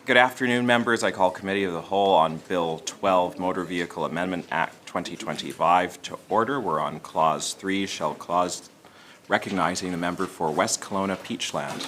Good afternoon, members. I call Committee of the Whole on Bill 12, Motor Vehicle Amendment Act 2025 to order. We're on Clause 3, shall clause recognizing the member for West Kelowna Peachland.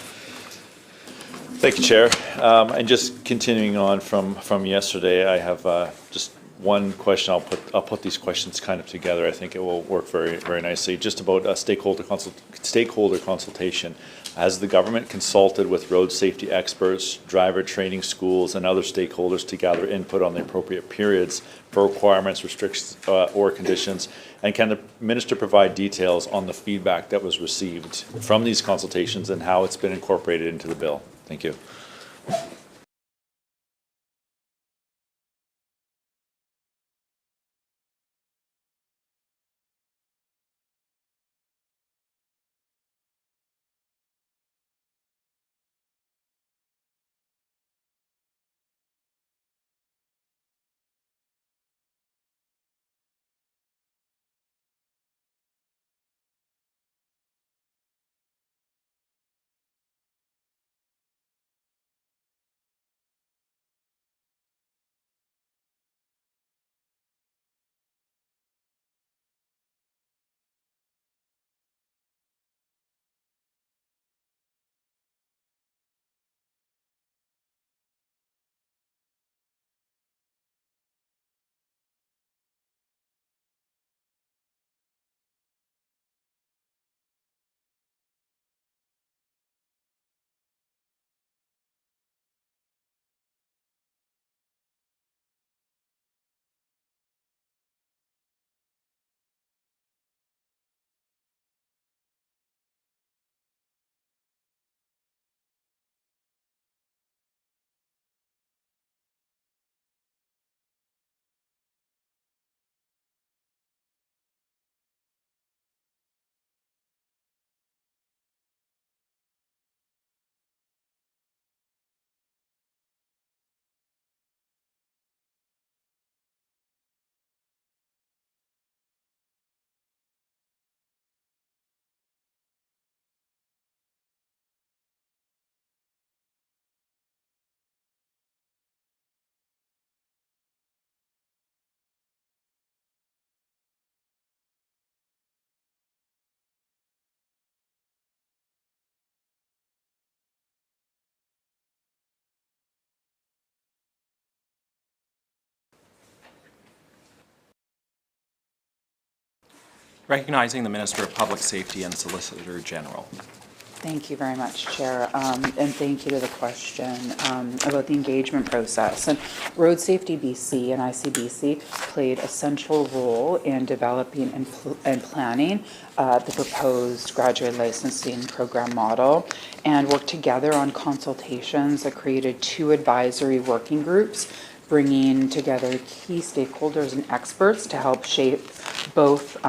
Thank you, Chair. And just continuing on from yesterday, I have just one question. I'll put these questions kind of together. I think it will work very nicely. Just about stakeholder consultation. Has the government consulted with road safety experts, driver training schools, and other stakeholders to gather input on the appropriate periods for requirements, restrictions, or conditions? And can the minister provide details on the feedback that was received from these consultations and how it's been incorporated into the bill? Thank you. Recognizing the Minister of Public Safety and Solicitor General. Thank you very much, Chair, and thank you to the question about the engagement process. And Road Safety BC and ICBC played a central role in developing and planning the proposed graduate licensing program model, and worked together on consultations that created 2 advisory working groups, bringing together key stakeholders and experts to help shape both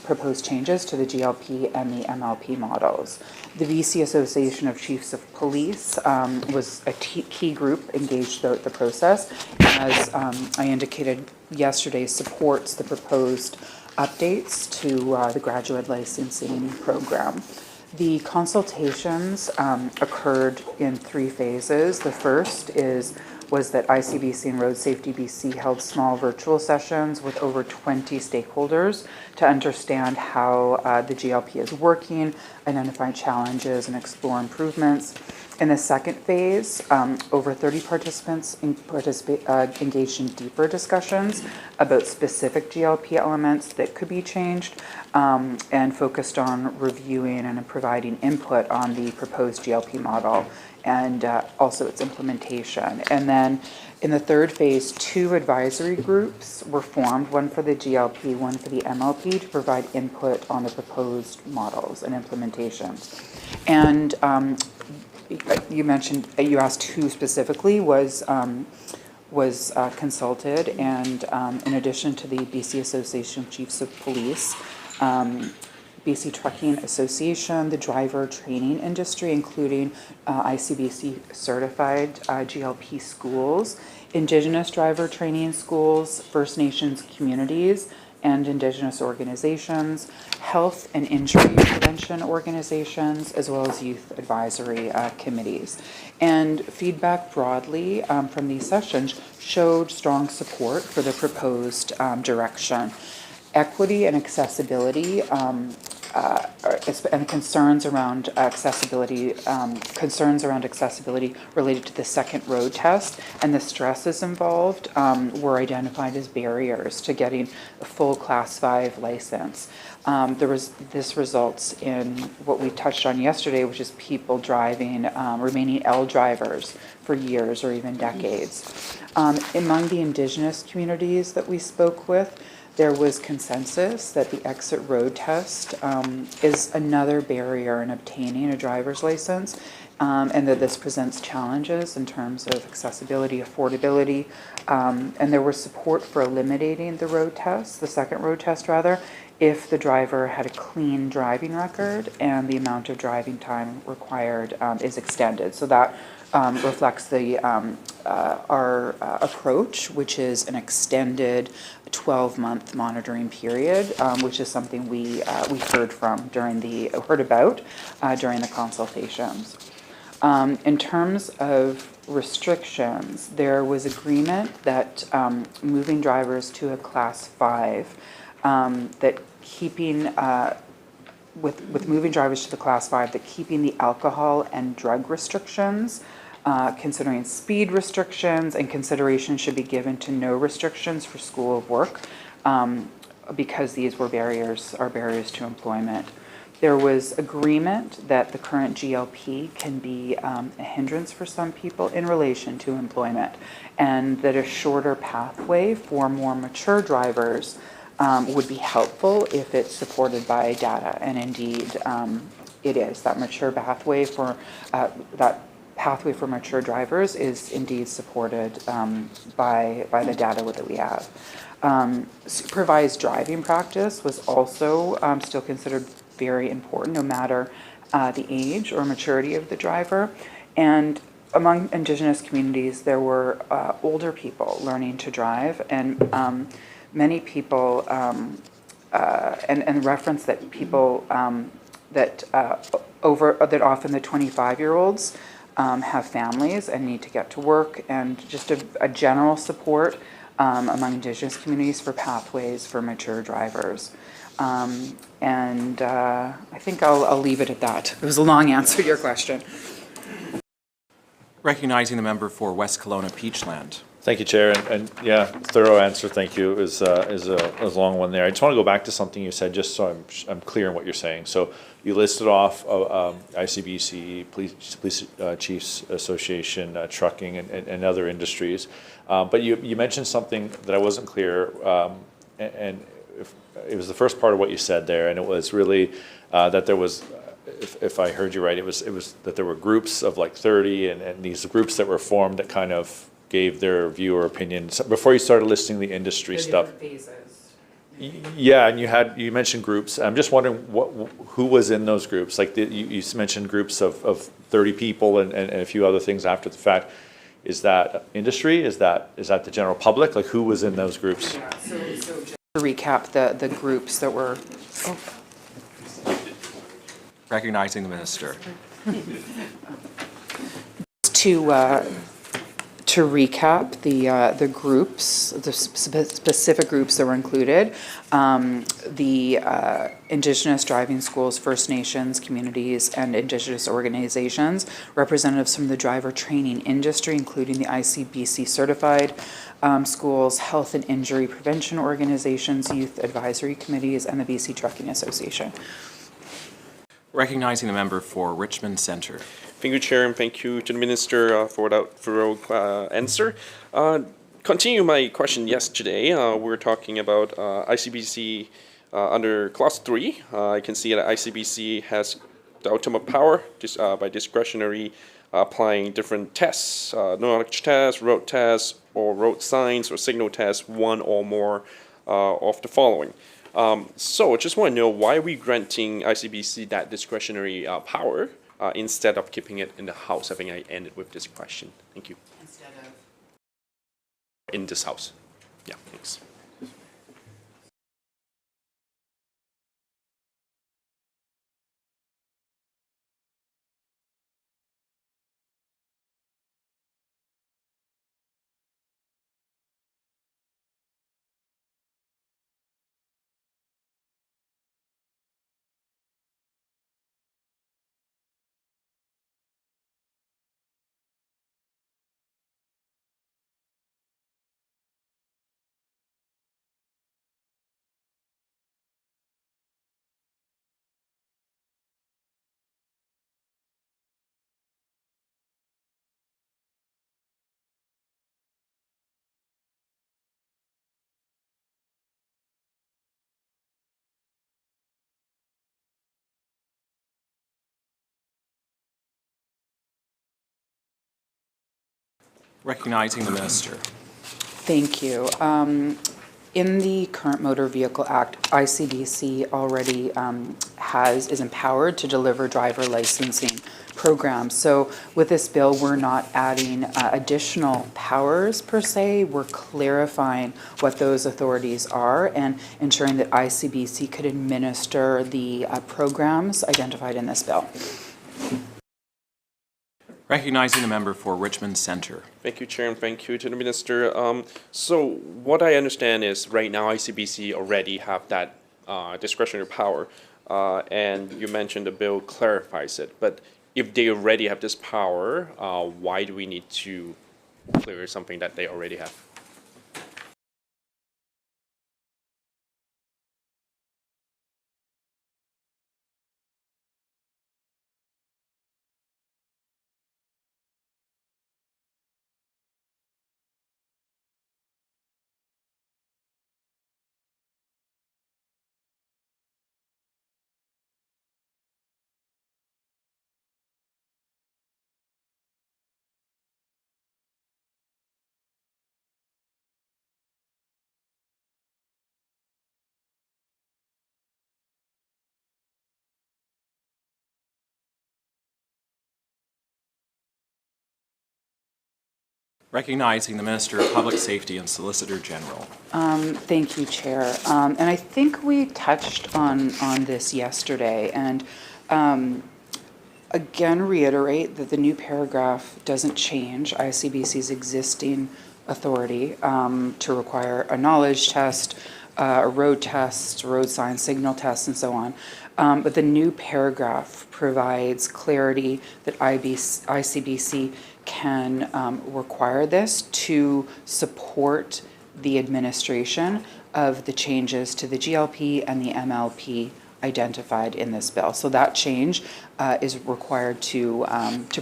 proposed changes to the GLP and the MLP models. The BC Association of Chiefs of Police was a key group engaged throughout the process. As I indicated yesterday, supports the proposed updates to the graduate licensing program. The consultations occurred in 3 phases. The first was that ICBC and Road Safety BC held small virtual sessions with over 20 stakeholders to understand how the GLP is working, identify challenges, and explore improvements. In the second phase, over 30 participants engaged in deeper discussions about specific GLP elements that could be changed, and focused on reviewing and providing input on the proposed GLP model and also its implementation. And then in the third phase, 2 advisory groups were formed, one for the GLP, one for the MLP, to provide input on the proposed models and implementations. And you asked who specifically was consulted, and in addition to the BC Association of Chiefs of Police, BC Trucking Association, the driver training industry, including ICBC certified GLP schools, Indigenous driver training schools, First Nations communities, and Indigenous organizations, health and injury prevention organizations, as well as youth advisory committees. And feedback broadly from these sessions showed strong support for the proposed direction. Equity and accessibility and concerns around accessibility related to the second road test and the stresses involved were identified as barriers to getting a full Class 5 license. This results in what we touched on yesterday, which is people driving, remaining L drivers for years or even decades. Among the Indigenous communities that we spoke with, there was consensus that the exit road test is another barrier in obtaining a driver's license, and that this presents challenges in terms of accessibility, affordability, and there was support for eliminating the road test, the second road test rather, if the driver had a clean driving record and the amount of driving time required is extended. So that reflects our approach, which is an extended 12-month monitoring period, which is something we heard about during the consultations. In terms of restrictions, there was agreement that moving drivers to a Class 5, that keeping with moving drivers to the Class 5, that keeping the alcohol and drug restrictions, considering speed restrictions, and consideration should be given to no restrictions for school of work, because these are barriers to employment. There was agreement that the current GLP can be a hindrance for some people in relation to employment, and that a shorter pathway for more mature drivers would be helpful if it's supported by data, and indeed it is. That pathway for mature drivers is indeed supported by the data that we have. Supervised driving practice was also still considered very important, no matter the age or maturity of the driver. And among Indigenous communities, there were older people learning to drive, and many people, and reference that people that often the 25-year-olds have families and need to get to work, and just a general support among Indigenous communities for pathways for mature drivers. And I think I'll leave it at that. It was a long answer to your question. Recognizing the member for West Kelowna Peachland. Thank you, Chair, and yeah, thorough answer. Thank you. Is a long one there. I just want to go back to something you said, just so I'm clear on what you're saying. So you listed off ICBC, Police Chiefs Association, trucking, and other industries, but you mentioned something that I wasn't clear, and it was the first part of what you said there, and it was really that there was. If I heard you right, it was that there were groups of like 30, and these groups that were formed that kind of gave their view or opinion before you started listing the industry stuff. Phases. Yeah, and you mentioned groups. I'm just wondering who was in those groups. Like you mentioned groups of 30 people and a few other things after the fact. Is that industry? Is that the general public? Like who was in those groups? Yeah. So just to recap the groups that were. Oh. Recognizing the minister. To recap the groups, the specific groups that were included, the Indigenous driving schools, First Nations communities, and Indigenous organizations, representatives from the driver training industry, including the ICBC certified schools, health and injury prevention organizations, youth advisory committees, and the BC Trucking Association. Recognizing the member for Richmond Centre. Thank you, Chair, and thank you to the Minister for that thorough answer. Continue my question yesterday. We were talking about ICBC under Clause 3. I can see that ICBC has the ultimate power by discretionary applying different tests, knowledge tests, road tests, or road signs or signal tests, one or more of the following. So I just want to know, why are we granting ICBC that discretionary power instead of keeping it in the House? I think I ended with this question. Thank you. Instead of? In this House. Yeah, thanks. Recognizing the minister. Thank you. In the current Motor Vehicle Act, ICBC already is empowered to deliver driver licensing programs. So with this bill, we're not adding additional powers per se. We're clarifying what those authorities are and ensuring that ICBC could administer the programs identified in this bill. Recognizing the member for Richmond Centre. Thank you, Chair, and thank you to the Minister. So what I understand is right now ICBC already have that discretionary power, and you mentioned the bill clarifies it. But if they already have this power, why do we need to clear something that they already have? Recognizing the Minister of Public Safety and Solicitor General. Thank you, Chair. And I think we touched on this yesterday, and again reiterate that the new paragraph doesn't change ICBC's existing authority to require a knowledge test, a road test, road sign signal test, and so on. But the new paragraph provides clarity that ICBC can require this to support the administration of the changes to the GLP and the MLP identified in this bill. So that change is required to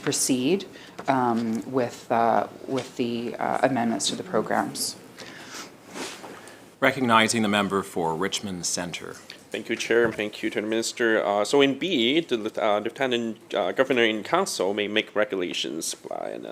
proceed with the amendments to the programs. Recognizing the member for Richmond Centre. Thank you, Chair, and thank you to the Minister. So in B, the Lieutenant Governor in Council may make regulations and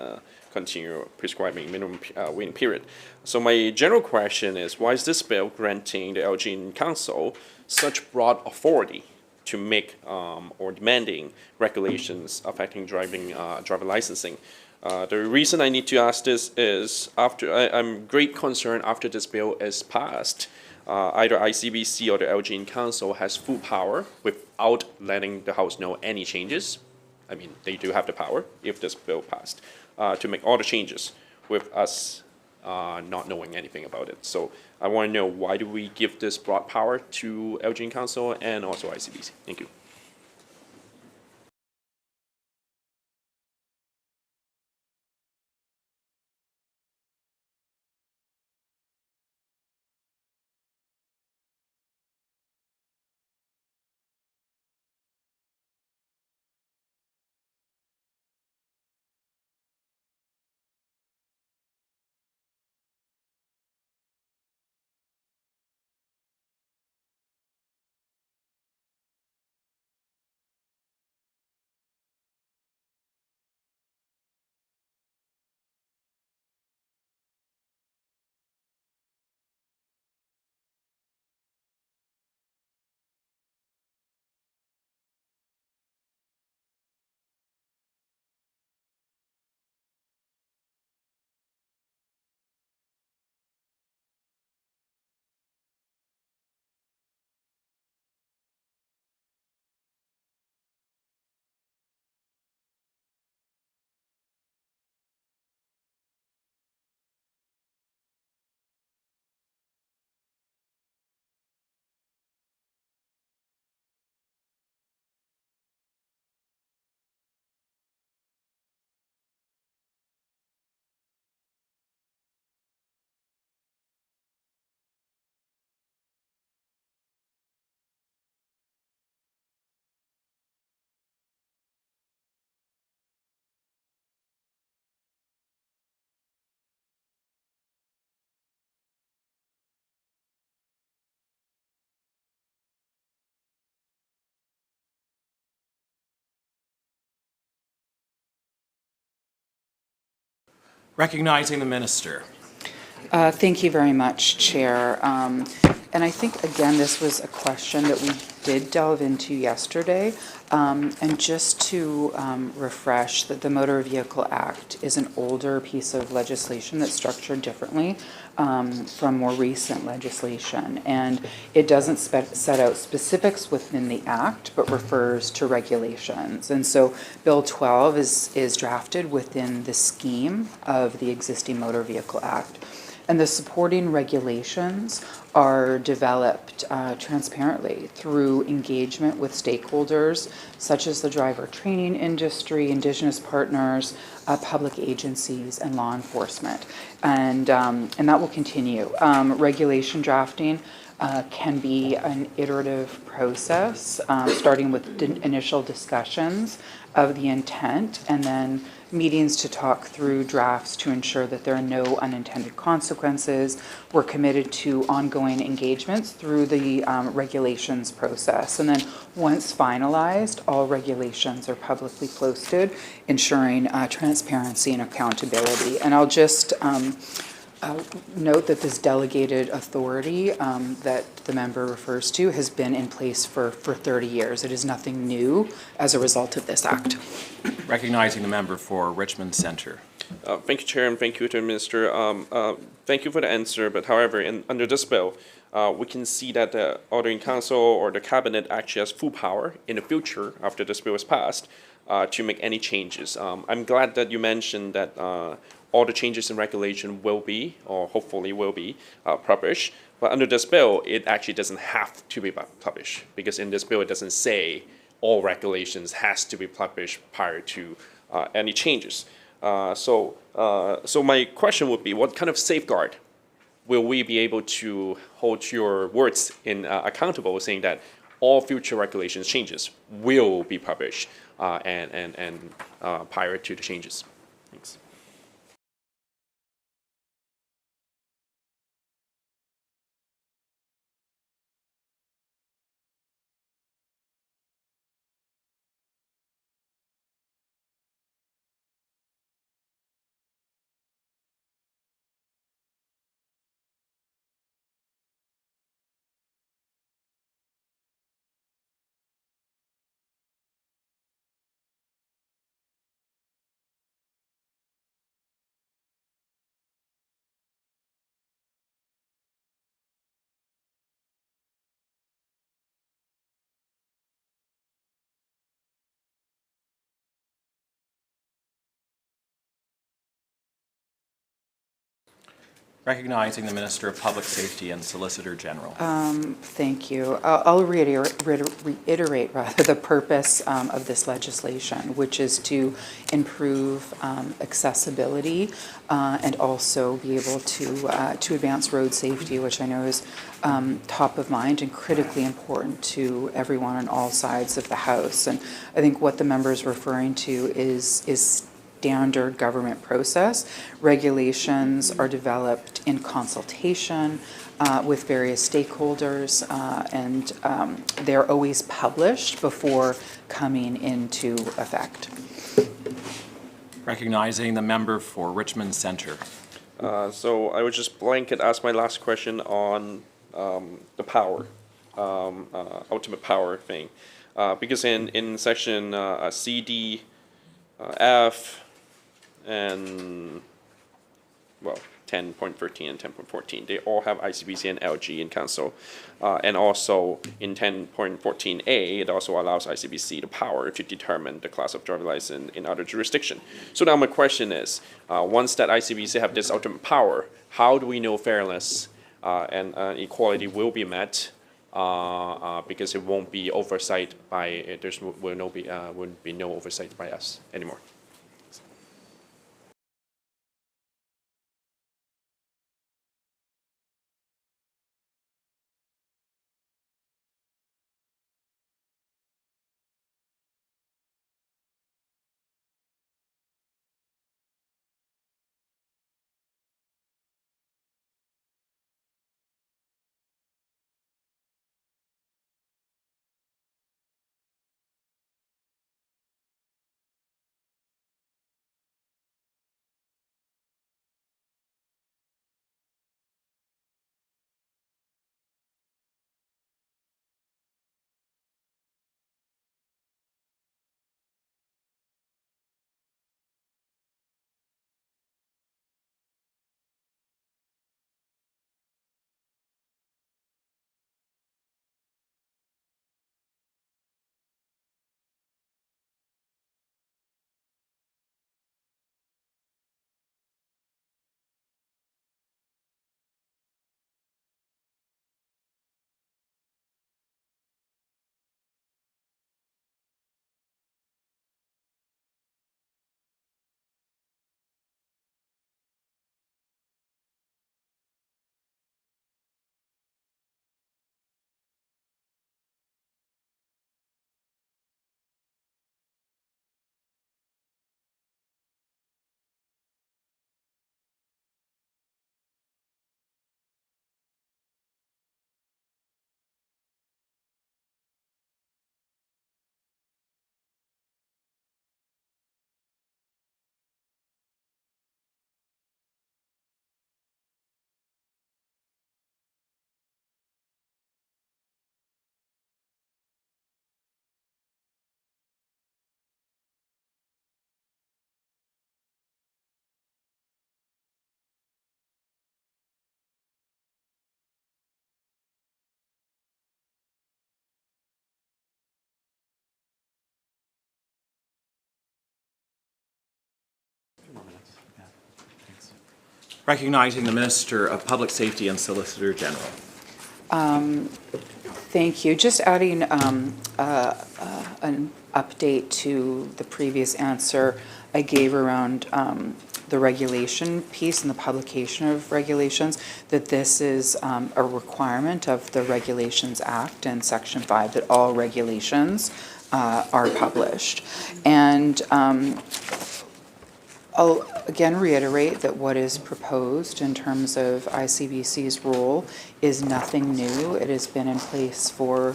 continue prescribing minimum waiting period. So my general question is, why is this bill granting the LG in Council such broad authority to make or demanding regulations affecting driver licensing? The reason I need to ask this is I'm great concern after this bill is passed. Either ICBC or the LG in Council has full power without letting the House know any changes. I mean, they do have the power, if this bill passed, to make all the changes with us not knowing anything about it. So I want to know, why do we give this broad power to LG in Council and also ICBC? Thank you. Recognizing the minister. Thank you very much, Chair. And I think, again, this was a question that we did delve into yesterday. And just to refresh, that the Motor Vehicle Act is an older piece of legislation that's structured differently from more recent legislation. And it doesn't set out specifics within the Act, but refers to regulations. And so Bill 12 is drafted within the scheme of the existing Motor Vehicle Act. And the supporting regulations are developed transparently through engagement with stakeholders such as the driver training industry, Indigenous partners, public agencies, and law enforcement. And that will continue. Regulation drafting can be an iterative process, starting with initial discussions of the intent and then meetings to talk through drafts to ensure that there are no unintended consequences. We're committed to ongoing engagements through the regulations process. And then once finalized, all regulations are publicly posted, ensuring transparency and accountability. And I'll just note that this delegated authority that the member refers to has been in place for 30 years. It is nothing new as a result of this act. Recognizing the member for Richmond Centre. Thank you, Chair, and thank you to the Minister. Thank you for the answer, but however, under this bill, we can see that the ordering council or the cabinet actually has full power in the future after this bill is passed to make any changes. I'm glad that you mentioned that all the changes in regulation will be, or hopefully will be, published. But under this bill, it actually doesn't have to be published, because in this bill, it doesn't say all regulations has to be published prior to any changes. So my question would be, what kind of safeguard will we be able to hold your words accountable, saying that all future regulations changes will be published and prior to the changes? Thanks. Recognizing the Minister of Public Safety and Solicitor General. Thank you. I'll reiterate the purpose of this legislation, which is to improve accessibility and also be able to advance road safety, which I know is top of mind and critically important to everyone on all sides of the House. And I think what the member is referring to is standard government process. Regulations are developed in consultation with various stakeholders, and they're always published before coming into effect. Recognizing the member for Richmond Centre. So I would just blanket ask my last question on the power, ultimate power thing. Because in section CD, F, and, well, 10.13 and 10.14, they all have ICBC and LG in council. And also in 10.14A, it also allows ICBC the power to determine the class of driver license in other jurisdiction. So now my question is, once that ICBC have this ultimate power, how do we know fairness and equality will be met? Because it won't be oversight by, wouldn't be no oversight by us anymore. recognizing the Minister of Public Safety and Solicitor General. Thank you. Just adding an update to the previous answer I gave around the regulation piece and the publication of regulations, that this is a requirement of the Regulations Act and Section 5 that all regulations are published. And I'll again reiterate that what is proposed in terms of ICBC's role is nothing new. It has been in place for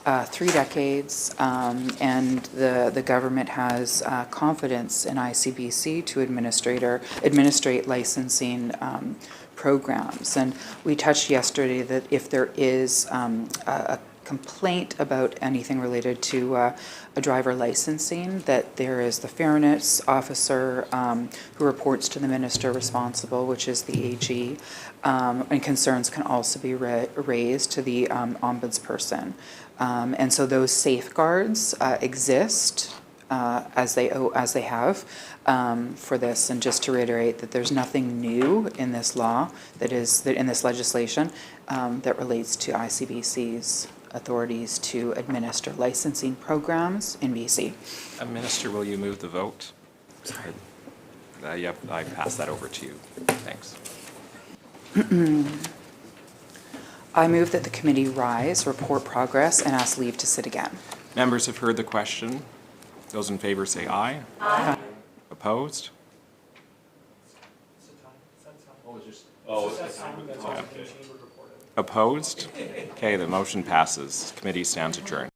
3 decades, and the government has confidence in ICBC to administrate licensing programs. And we touched yesterday that if there is a complaint about anything related to a driver licensing, that there is the fairness officer who reports to the minister responsible, which is the AG, and concerns can also be raised to the ombudsperson. And so those safeguards exist as they have for this. And just to reiterate that there's nothing new in this law in this legislation that relates to ICBC's authorities to administer licensing programs in BC. Minister, will you move the vote? Sorry. Yep, I pass that over to you. Thanks. I move that the committee rise, report progress, and ask leave to sit again. Members have heard the question. Those in favor say aye. Aye. Opposed? Opposed? Okay, the motion passes. Committee stands adjourned.